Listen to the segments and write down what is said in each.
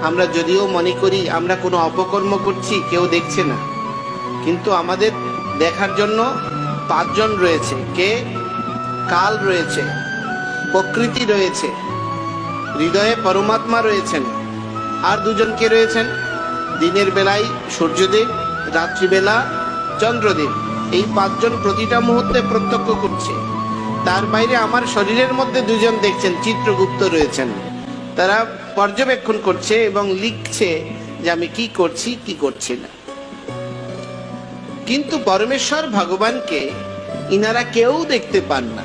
আমরা যদিও মনে করি আমরা কোনো অপকর্ম করছি, কেউ দেখছে না, কিন্তু আমাদের দেখার জন্য 5 জন রয়েছে। কে? কাল রয়েছে, প্রকৃতি রয়েছে, হৃদয়ে পরমাত্মা রয়েছেন, আর 2 জন কে রয়েছেন? দিনের বেলায় সূর্যদেব, রাত্রিবেলা চন্দ্রদেব। এই 5 জন প্রতিটা মুহূর্তে প্রত্যক্ষ করছে। তার বাইরে আমার শরীরের মধ্যে 2 জন দেখছেন, চিত্রগুপ্ত রয়েছেন। তারা পর্যবেক্ষণ করছে এবং লিখছে যে আমি কি করছি কি করছি না। কিন্তু পরমেশ্বর ভগবানকে ইনারা কেউ দেখতে পান না।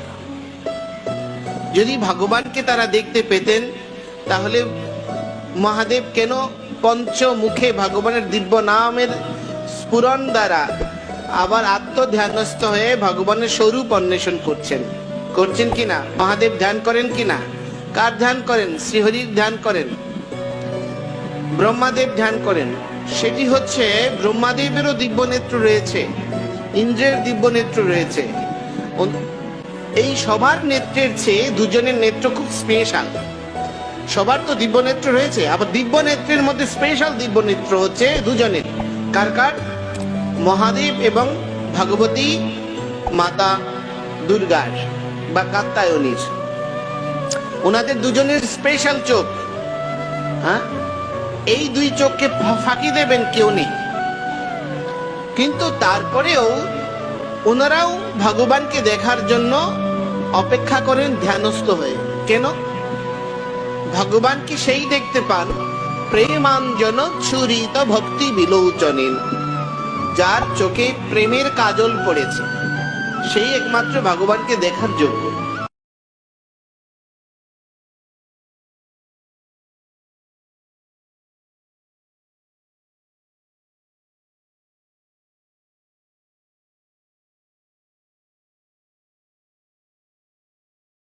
যদি ভগবানকে তারা দেখতে পেতেন তাহলে মহাদেব কেন পঞ্চমুখে ভগবানের দিব্য নামের স্ফুরণ দ্বারা আবার আত্মধ্যানস্থ হয়ে ভগবানের স্বরূপ অন্বেষণ করছেন কিনা? মহাদেব ধ্যান করেন কিনা? কার ধ্যান করেন? শ্রীহরির ধ্যান করেন। ব্রহ্মাদেব ধ্যান করেন। সেটি হচ্ছে ব্রহ্মাদেবেরও দিব্য নেত্র রয়েছে, ইন্দ্রের দিব্য নেত্র রয়েছে। এই সবার নেত্রের চেয়ে 2 জনের নেত্র খুব স্পেশাল। সবার তো দিব্য নেত্র রয়েছে, আবার দিব্য নেত্রের মধ্যে স্পেশাল দিব্য নেত্র হচ্ছে 2 জনের। কার কার? মহাদেব এবং ভগবতী মাতা দুর্গার বা কাত্যায়নীর। ওনাদের 2 জনের স্পেশাল চোখ। হ্যাঁ, এই 2 চোখকে ফাঁকি দেবেন কেউ নেই। কিন্তু তারপরেও ওনারাও ভগবানকে দেখার জন্য অপেক্ষা করেন ধ্যানস্থ হয়ে। কেন? ভগবানকে সেই দেখতে পান প্রেমাঞ্জন ছুরিত ভক্তি বিলোচনীন, যার চোখে প্রেমের কাজল পড়েছে, সেই একমাত্র ভগবানকে দেখার যোগ্য।